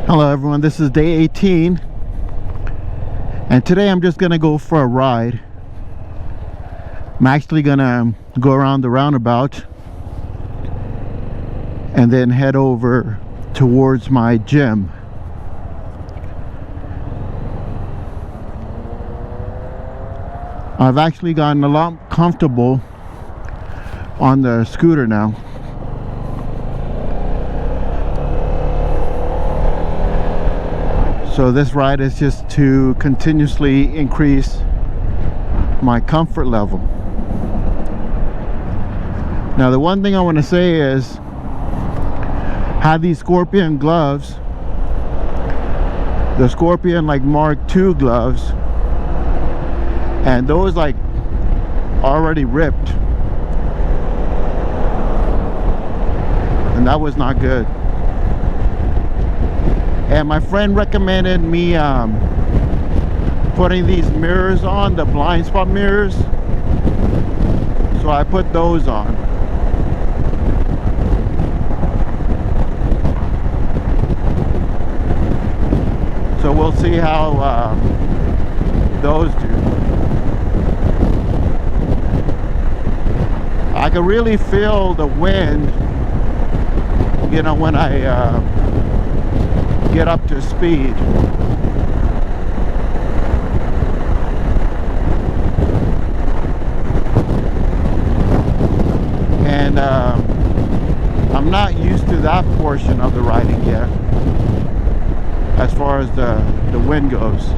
Hello everyone, this is day 18 and today I'm just gonna go for a ride. I'm actually gonna go around the roundabout and then head over towards my gym. I've actually gotten a lot comfortable on the scooter now. So this ride is just to continuously increase my comfort level. Now the one thing I want to say is, have these Scorpion gloves, the Scorpion like Mark II gloves, and those like already ripped, and that was not good. And my friend recommended me putting these mirrors on, the blind spot mirrors, so I put those on. So we'll see how those do. I can really feel the wind, you know, when I get up to speed. And I'm not used to that portion of the riding yet, as far as the wind goes.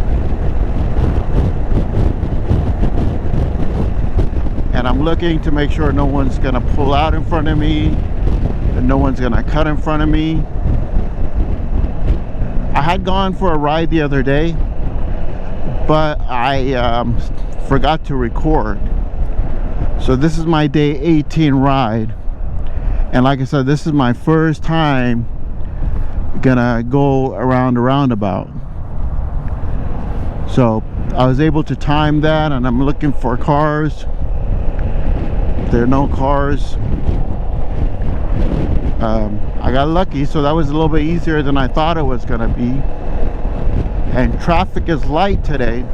And I'm looking to make sure no one's gonna pull out in front of me, and no one's gonna cut in front of me. I had gone for a ride the other day, but I forgot to record. So this is my day 18 ride, and like I said, this is my first time gonna go around a roundabout. So I was able to time that, and I'm looking for cars. There are no cars. I got lucky, so that was a little bit easier than I thought it was gonna be. And traffic is light today,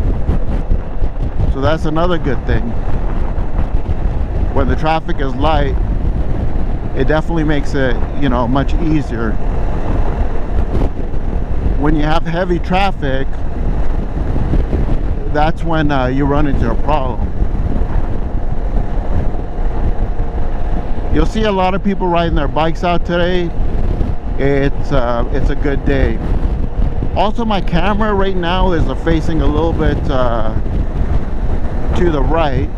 so that's another good thing. When the traffic is light, it definitely makes it, you know, much easier. When you have heavy traffic, that's when you run into a problem. You'll see a lot of people riding their bikes out today. It's a good day. Also, my camera right now is facing a little bit to the right,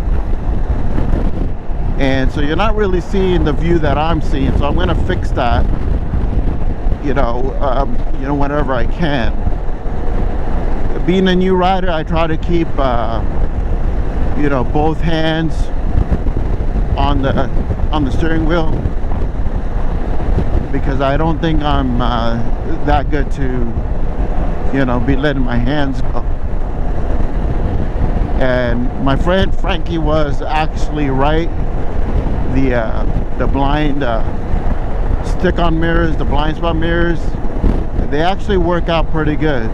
and so you're not really seeing the view that I'm seeing. So I'm going to fix that, you know, whenever I can. Being a new rider, I try to keep you know, both hands on the steering wheel, because I don't think I'm that good to, you know, be letting my hands go. And my friend Frankie was actually right. The blind stick-on mirrors, the blind spot mirrors, they actually work out pretty good.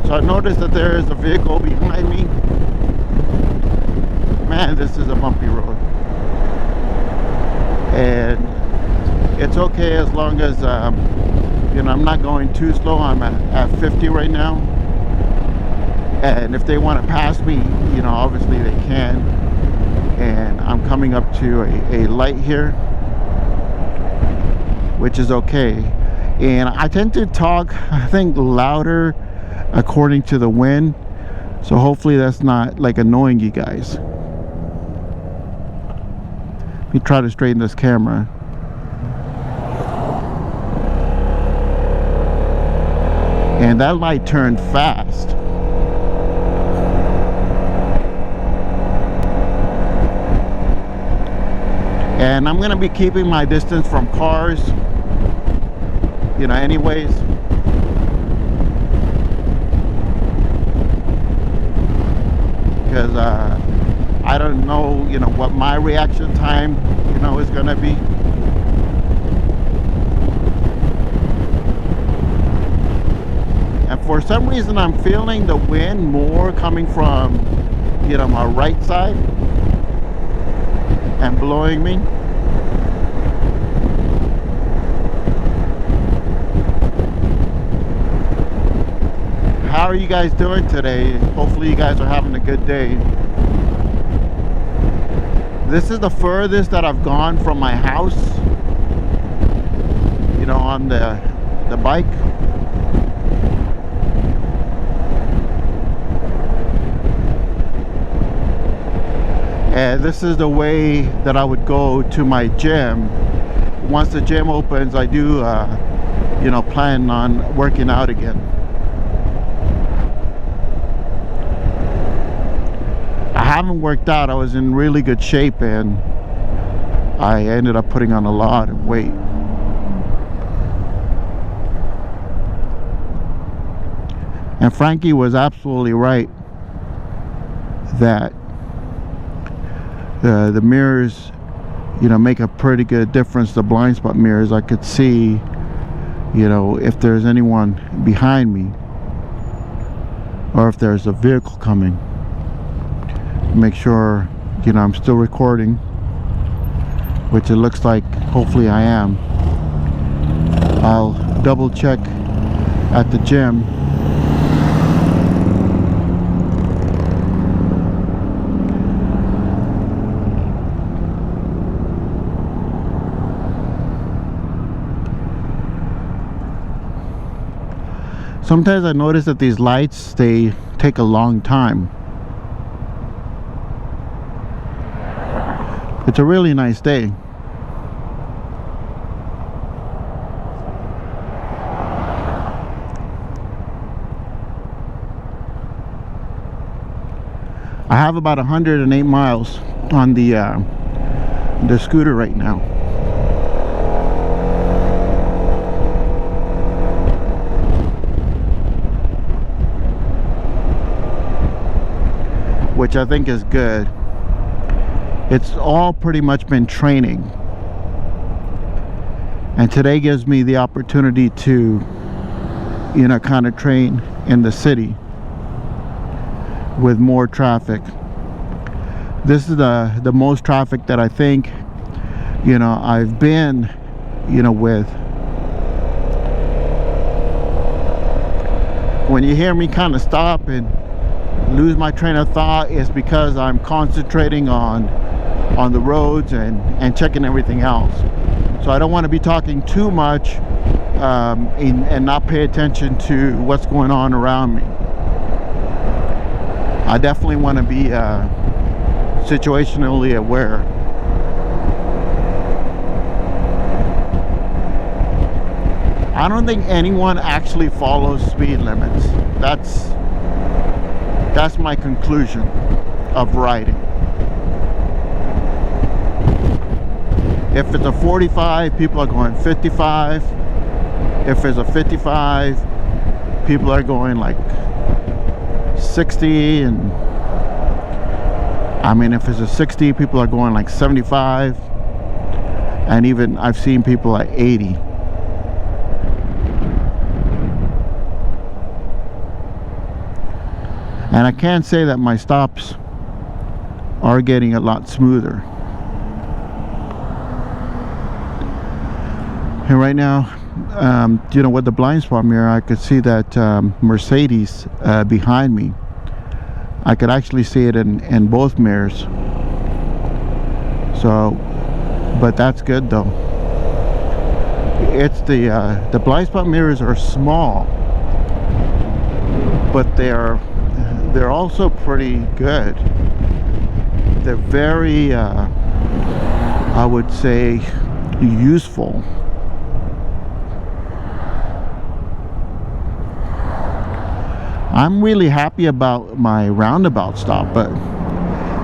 So I noticed that there is a vehicle behind me. Man, this is a bumpy road, and it's okay as long as you know, I'm not going too slow. I'm at 50 right now, and if they want to pass me, you know, obviously they can. And I'm coming up to a light here, which is okay. And I tend to talk, I think, louder according to the wind, so hopefully that's not like annoying you guys. Let me try to straighten this camera. And that light turned fast. And I'm gonna be keeping my distance from cars, you know, anyways. Because I don't know, you know, what my reaction time, you know, is gonna be. for some reason I'm feeling the wind more coming from, you know, my right side and blowing me. How are you guys doing today? Hopefully you guys are having a good day. This is the furthest that I've gone from my house, you know, on the bike. And this is the way that I would go to my gym. Once the gym opens, I do, you know, plan on working out again. I haven't worked out. I was in really good shape and I ended up putting on a lot of weight. And Frankie was absolutely right that the mirrors, you know, make a pretty good difference. The blind spot mirrors, I could see, you know, if there's anyone behind me or if there's a vehicle coming. Make sure, you know, I'm still recording, which it looks like hopefully I am. I'll double check at the gym. Sometimes I notice that these lights, they take a long time. It's a really nice day. I have about 108 miles on the scooter right now. Which I think is good. It's all pretty much been training. And today gives me the opportunity to, you know, kind of train in the city with more traffic. This is the most traffic that I think, you know, I've been, you know, with. When you hear me kind of stop and lose my train of thought, it's because I'm concentrating on the roads and checking everything else. So I don't want to be talking too much and not pay attention to what's going on around me. I definitely want to be situationally aware. I don't think anyone actually follows speed limits. That's my conclusion of riding. If it's a 45, people are going 55. If it's a 55, people are going like 60. And I mean, if it's a 60, people are going like 75. And even I've seen people at 80. And I can say that my stops are getting a lot smoother. And right now, you know, with the blind spot mirror, I could see that Mercedes behind me. I could actually see it in both mirrors. So, but that's good though. It's the blind spot mirrors are small, but they're also pretty good. They're very, I would say, useful. I'm really happy about my roundabout stop, but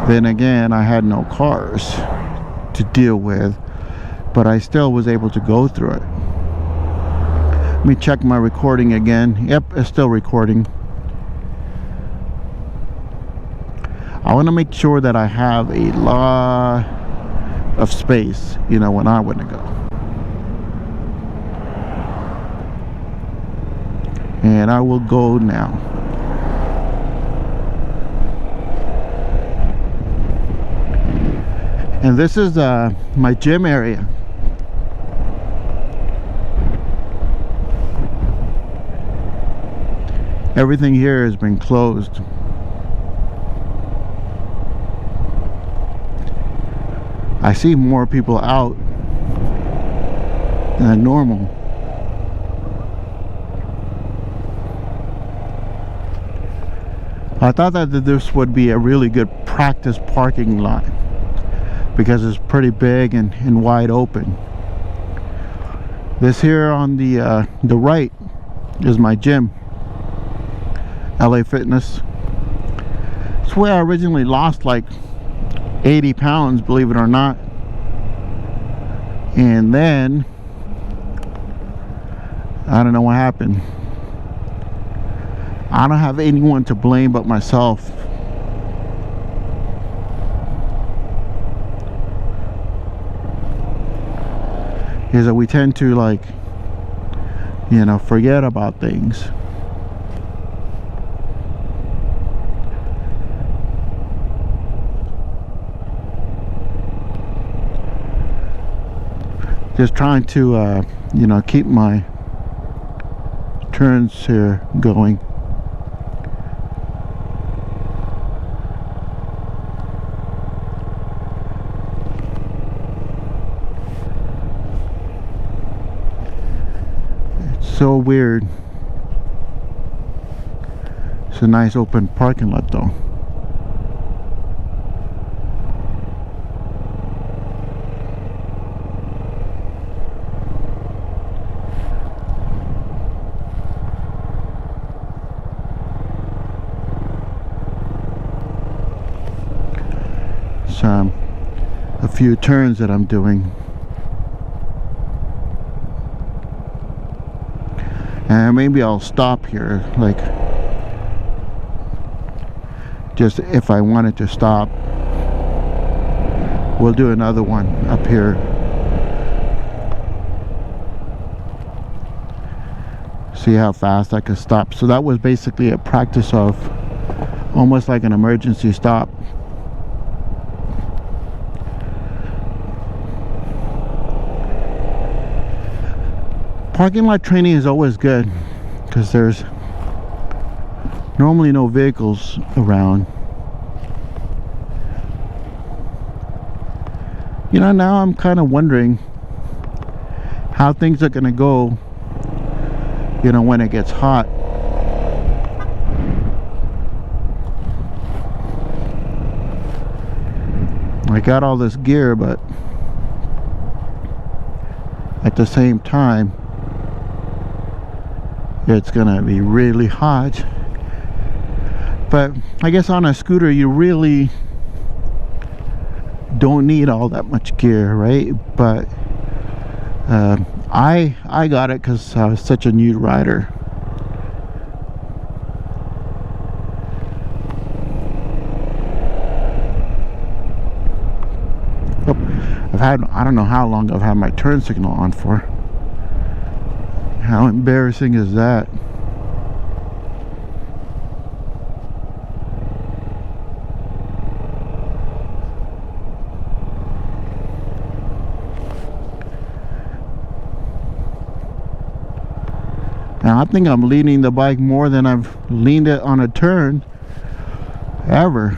then again, I had no cars to deal with, but I still was able to go through it. Let me check my recording again. Yep, it's still recording. I want to make sure that I have a lot of space, you know, when I want to go. and I will go now. And this is my gym area. Everything here has been closed. I see more people out than normal. I thought that this would be a really good practice parking lot because it's pretty big and wide open. This here on the right is my gym, LA Fitness. It's where I originally lost like 80 pounds, believe it or not. And then I don't know what happened. I don't have anyone to blame but myself. Is that we tend to, like, you know, forget about things. Just trying to you know, keep my turns here going. So weird. It's a nice open parking lot though. So a few turns that I'm doing. And maybe I'll stop here, like, just if I wanted to stop. We'll do another one up here. See how fast I can stop. So that was basically a practice of almost like an emergency stop. Parking lot training is always good because there's normally no vehicles around. You know, now I'm kind of wondering how things are going to go, you know, when it gets hot. I got all this gear, but at the same time, it's gonna be really hot. But I guess on a scooter you really don't need all that much gear, right? But I got it because I was such a new rider. I don't know how long I've had my turn signal on for. How embarrassing is that? Now I think I'm leaning the bike more than I've leaned it on a turn ever.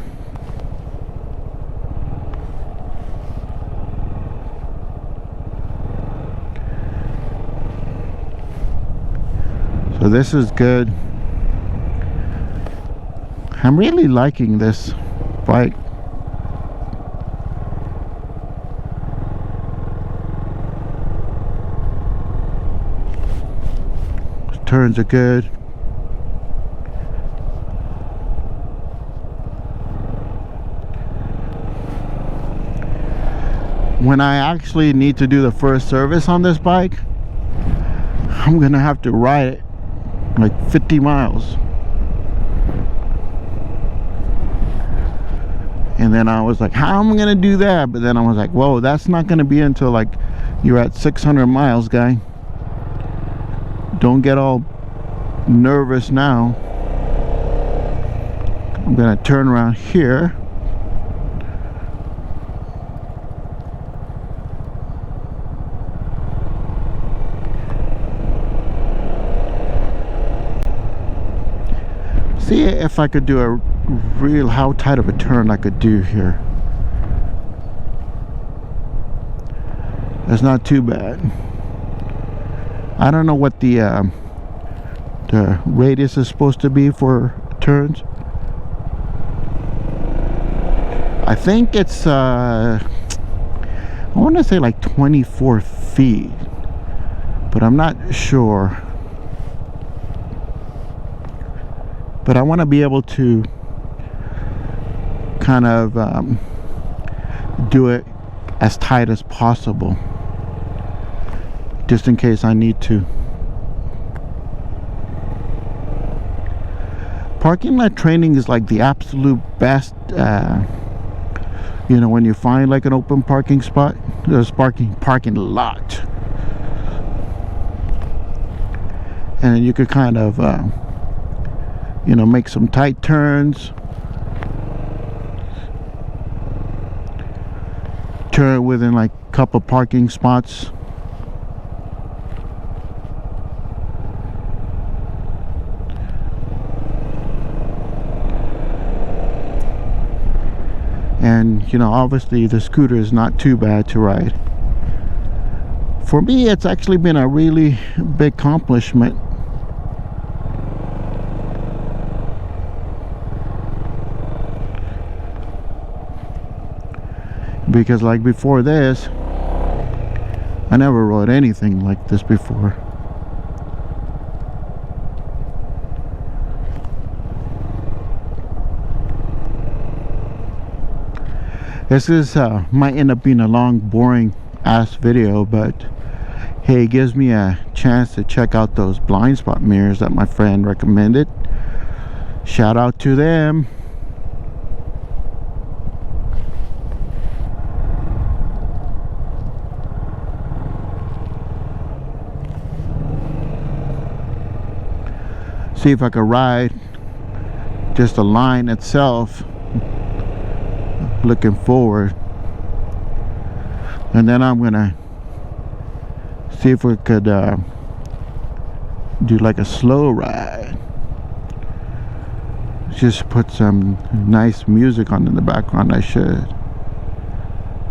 So this is good. I'm really liking this bike. Turns are good. When I actually need to do the first service on this bike, I'm gonna have to ride it like 50 miles. And then I was like, how am I gonna do that? But then I was like, whoa, that's not gonna be until like you're at 600 miles, guy. Don't get all nervous now. I'm gonna turn around here. See if I could do a real, how tight of a turn I could do here. That's not too bad. I don't know what the radius is supposed to be for turns. I think it's I want to say like 24 feet, but I'm not sure. But I want to be able to kind of do it as tight as possible, just in case I need to. Parking lot training is like the absolute best. You know, when you find like an open parking spot, there's parking lot, and you could kind of you know, make some tight turns, turn within like a couple parking spots. And you know, obviously the scooter is not too bad to ride. For me, it's actually been a really big accomplishment. Because like before this, I never rode anything like this before. This is might end up being a long, boring ass video, but hey, it gives me a chance to check out those blind spot mirrors that my friend recommended. Shout out to them. See if I could ride just the line itself looking forward, and then I'm gonna see if we could do like a slow ride. Just put some nice music on in the background. I should.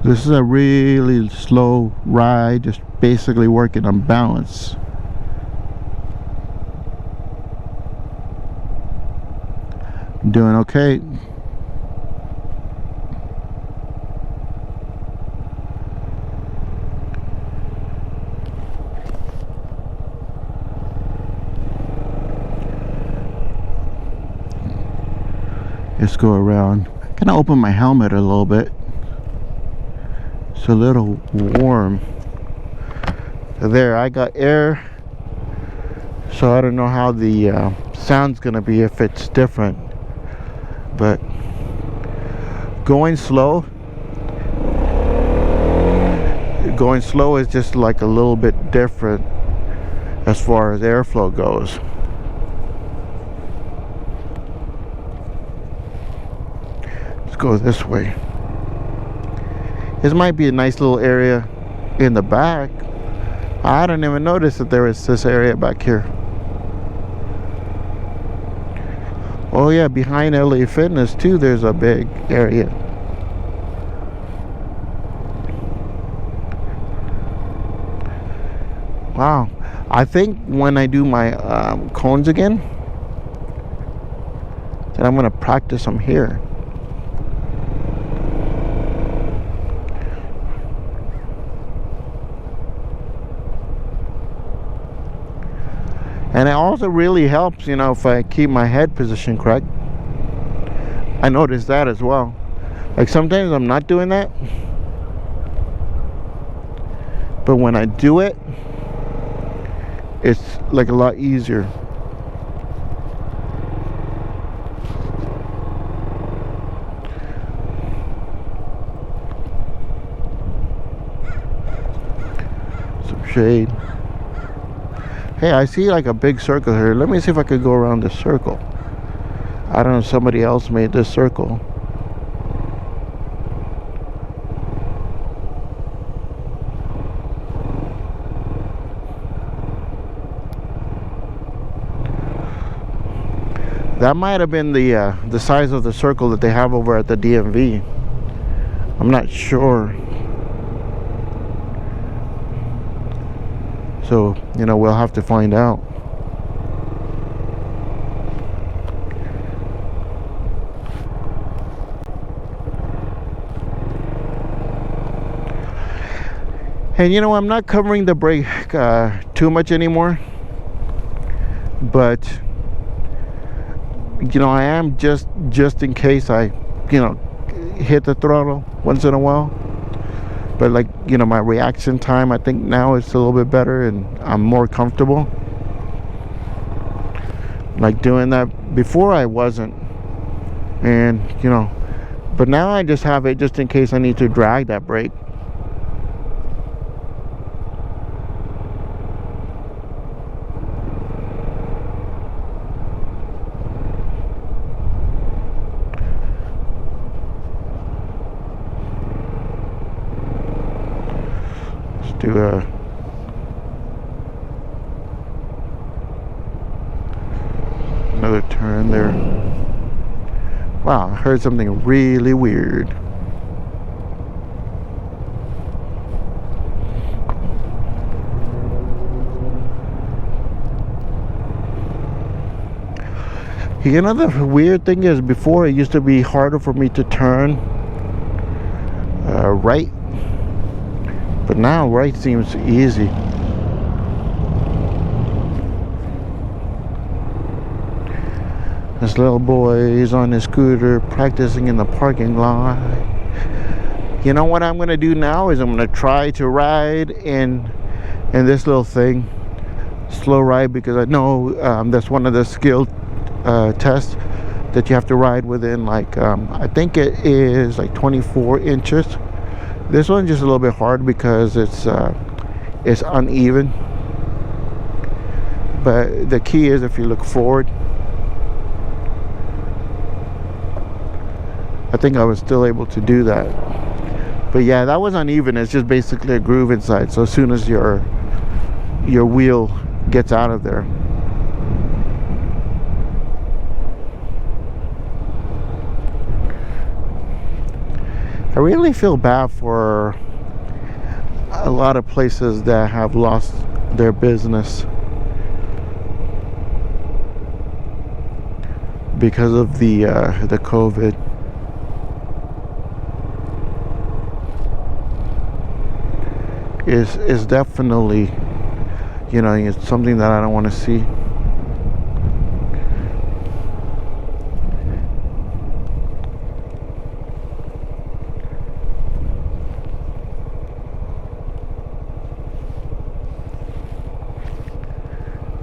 This is a really slow ride, just basically working on balance. Doing okay. Let's go around. Kind of open my helmet a little bit. It's a little warm. There, I got air, so I don't know how the sound's gonna be, if it's different. But going slow is just like a little bit different as far as airflow goes. Let's go this way. This might be a nice little area in the back. I didn't even notice that there was this area back here. Oh yeah, behind LA Fitness too, there's a big area. Wow. I think when I do my cones again, then I'm gonna practice them here. And it also really helps, you know, if I keep my head position correct. I noticed that as well. Like sometimes I'm not doing that, but when I do it, it's like a lot easier. Some shade. Hey, I see like a big circle here. Let me see if I could go around this circle. I don't know if somebody else made this circle. That might have been the size of the circle that they have over at the DMV. I'm not sure. So, you know, we'll have to find out. And you know, I'm not covering the brake too much anymore, but you know, I am just in case I, you know, hit the throttle once in a while. But like, you know, my reaction time, I think now it's a little bit better and I'm more comfortable. Like doing that before I wasn't. And, you know, but now I just have it just in case I need to drag that brake. Do another turn there. Wow, I heard something really weird. You know, the weird thing is, before it used to be harder for me to turn right. But now right seems easy. This little boy is on his scooter practicing in the parking lot. You know what I'm gonna do now is I'm gonna try to ride in this little thing, slow ride, because I know that's one of the skill tests that you have to ride within, like I think it is like 24 inches. This one's just a little bit hard because it's uneven. But the key is, if you look forward, I think I was still able to do that. But yeah, that was uneven. It's just basically a groove inside. So as soon as your wheel gets out of there, I really feel bad for a lot of places that have lost their business because of the COVID. Is definitely, you know, it's something that I don't want to see.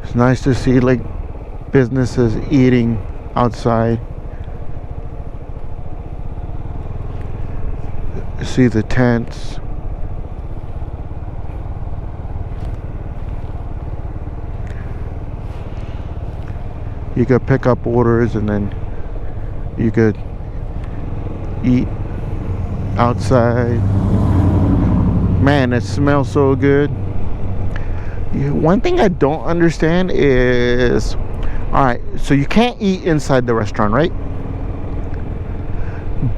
It's nice to see like businesses eating outside. See the tents. You could pick up orders and then you could eat outside. Man, it smells so good. One thing I don't understand is, alright, so you can't eat inside the restaurant, right?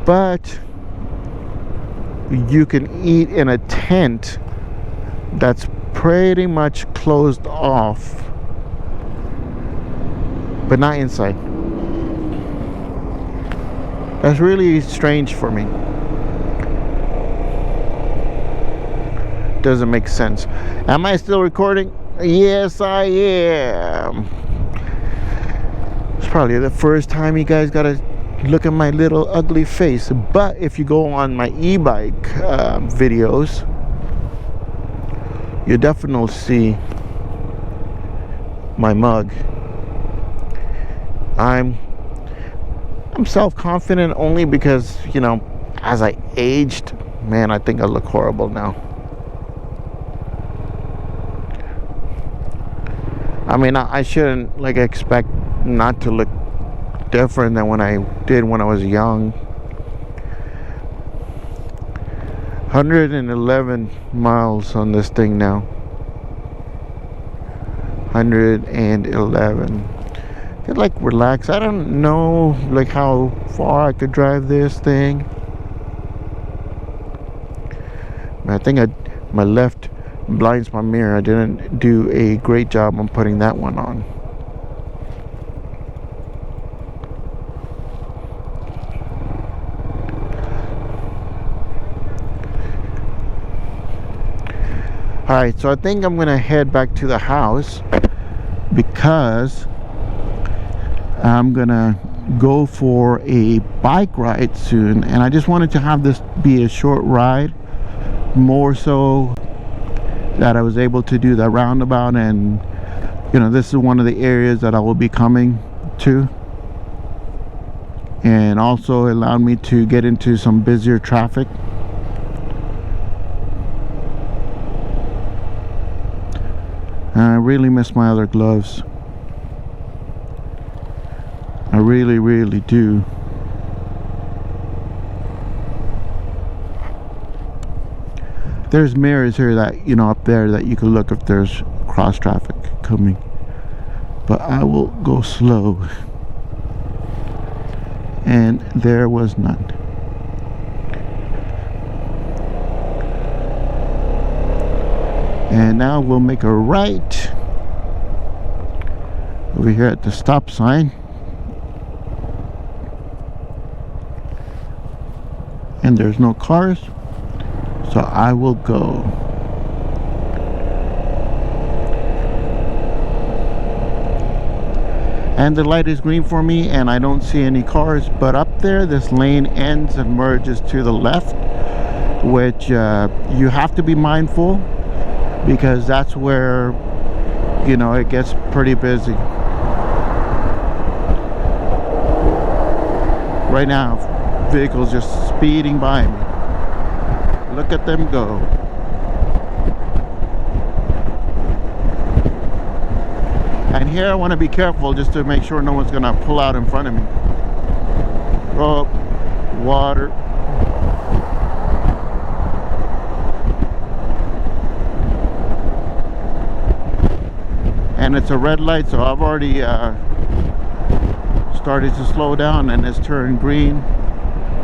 But you can eat in a tent that's pretty much closed off, but not inside. That's really strange for me. Doesn't make sense. Am I still recording? Yes, I am. It's probably the first time you guys gotta look at my little ugly face. But if you go on my e-bike videos, you definitely see my mug. I'm self-confident only because, you know, as I aged, man, I think I look horrible now. I mean, I shouldn't like expect not to look different than when I did when I was young. 111 miles on this thing now. 111. I feel like relaxed. I don't know like how far I could drive this thing. I think my left blind spot mirror, I didn't do a great job on putting that one on. Alright, so I think I'm gonna head back to the house because I'm gonna go for a bike ride soon, and I just wanted to have this be a short ride, more so that I was able to do the roundabout, and you know, this is one of the areas that I will be coming to, and also allowed me to get into some busier traffic. I really miss my other gloves. I really, really do. There's mirrors here that, you know, up there that you can look if there's cross traffic coming. But I will go slow. And there was none. And now we'll make a right over here at the stop sign. And there's no cars, so I will go. And the light is green for me, and I don't see any cars, but up there this lane ends and merges to the left, which you have to be mindful, because that's where, you know, it gets pretty busy. Right now, vehicles just speeding by me. Look at them go. And here I want to be careful just to make sure no one's gonna pull out in front of me. Oh, water. And it's a red light, so I've already started to slow down, and it's turned green.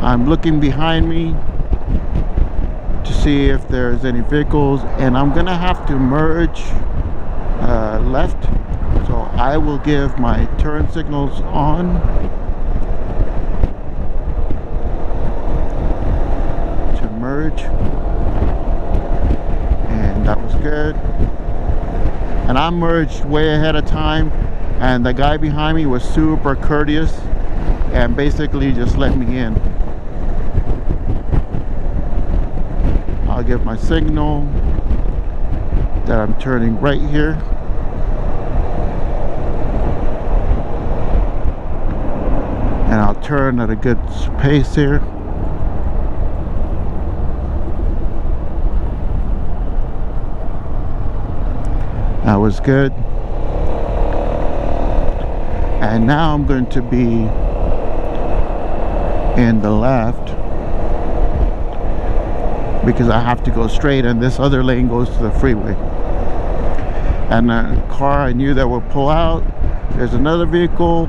I'm looking behind me to see if there's any vehicles, and I'm gonna have to merge left, so I will give my turn signals on. To merge, and that was good. And I merged way ahead of time, and the guy behind me was super courteous and basically just let me in. I'll give my signal that I'm turning right here. And I'll turn at a good pace here. That was good. And now I'm going to be in the left because I have to go straight, and this other lane goes to the freeway. And a car I knew that would pull out. There's another vehicle.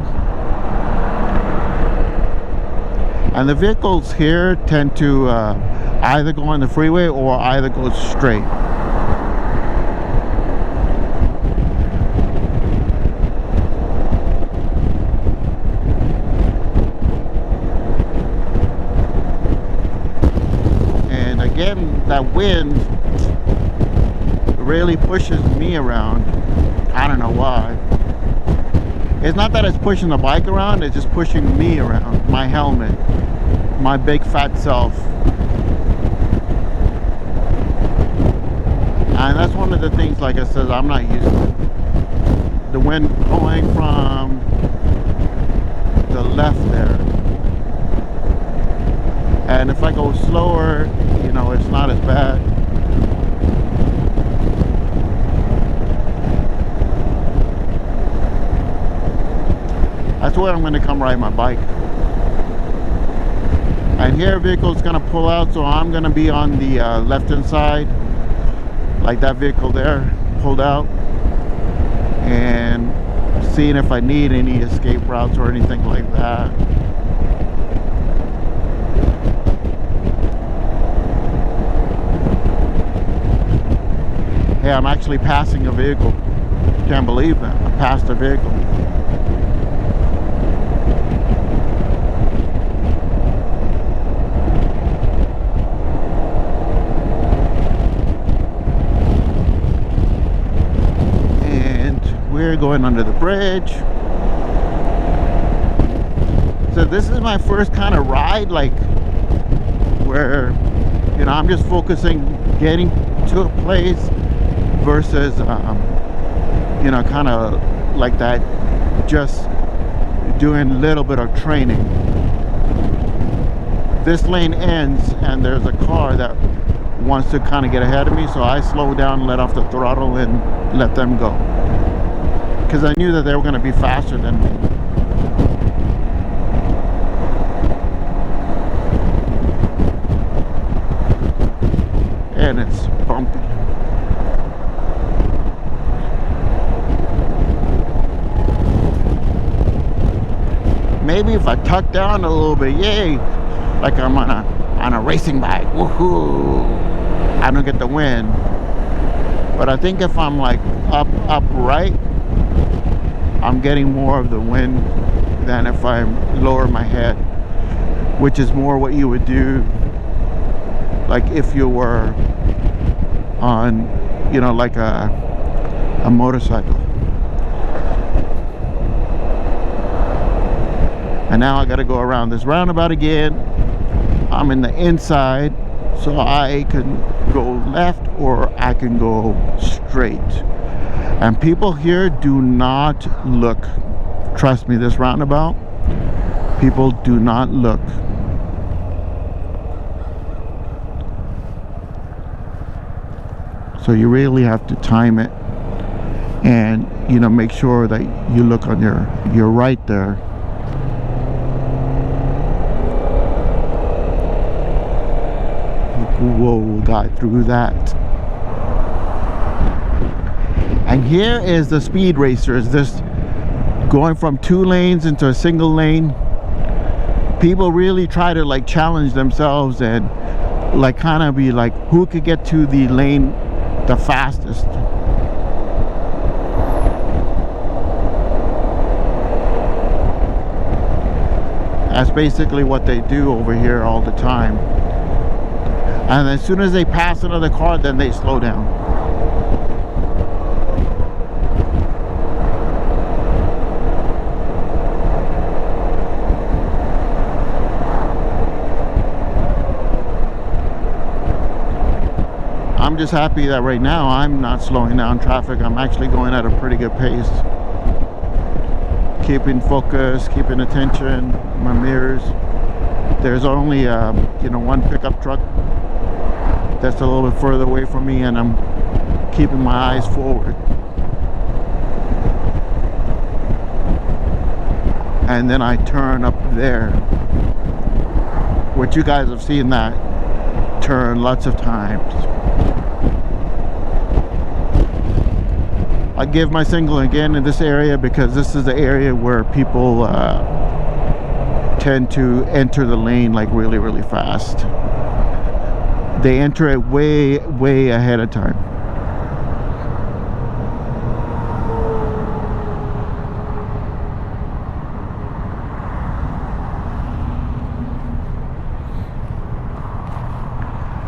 And the vehicles here tend to either go on the freeway or either go straight. That wind really pushes me around. I don't know why. It's not that it's pushing the bike around, it's just pushing me around. My helmet, my big fat self. And that's one of the things, like I said, I'm not used to. The wind blowing from the left there. And if I go slower, you know, it's not as bad. That's where I'm going to come ride my bike. And here, vehicle's going to pull out, so I'm going to be on the left-hand side, like that vehicle there pulled out, and seeing if I need any escape routes or anything like that. Hey, I'm actually passing a vehicle. Can't believe that. I passed a vehicle. We're going under the bridge. So this is my first kind of ride, like where, you know, I'm just focusing getting to a place versus you know, kind of like that, just doing a little bit of training. This lane ends and there's a car that wants to kind of get ahead of me, so I slow down, let off the throttle, and let them go, because I knew that they were going to be faster than me. And it's bumpy. Maybe if I tuck down a little bit, yay, like I'm on a racing bike, woohoo, I don't get the wind. But I think if I'm like upright, I'm getting more of the wind than if I lower my head, which is more what you would do like if you were on, you know, like a motorcycle. And now I got to go around this roundabout again. I'm in the inside, so I can go left or I can go straight. And people here do not look. Trust me, this roundabout, people do not look. So you really have to time it and, you know, make sure that you look on your right there. Whoa, got through that. And here is the speed racers, this going from 2 lanes into a single lane. People really try to like challenge themselves and like kind of be like, who could get to the lane the fastest. That's basically what they do over here all the time. And as soon as they pass another car, then they slow down. I'm just happy that right now I'm not slowing down traffic. I'm actually going at a pretty good pace. Keeping focus, keeping attention, my mirrors. There's only you know, one pickup truck that's a little bit further away from me, and I'm keeping my eyes forward. And then I turn up there, which you guys have seen that turn lots of times. I give my signal again in this area because this is the area where people tend to enter the lane like really, really fast. They enter it way, way ahead of time.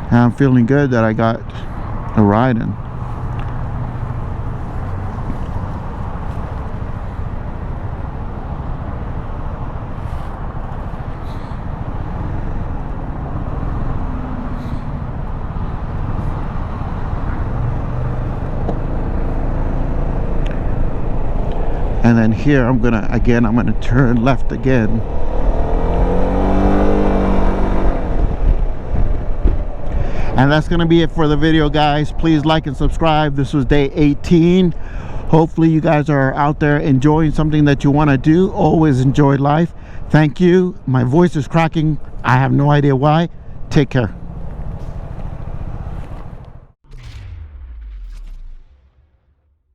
And I'm feeling good that I got a ride in. And then here I'm gonna turn left again. And that's gonna be it for the video, guys. Please like and subscribe. This was day 18. Hopefully you guys are out there enjoying something that you want to do. Always enjoy life. Thank you. My voice is cracking. I have no idea why. Take care.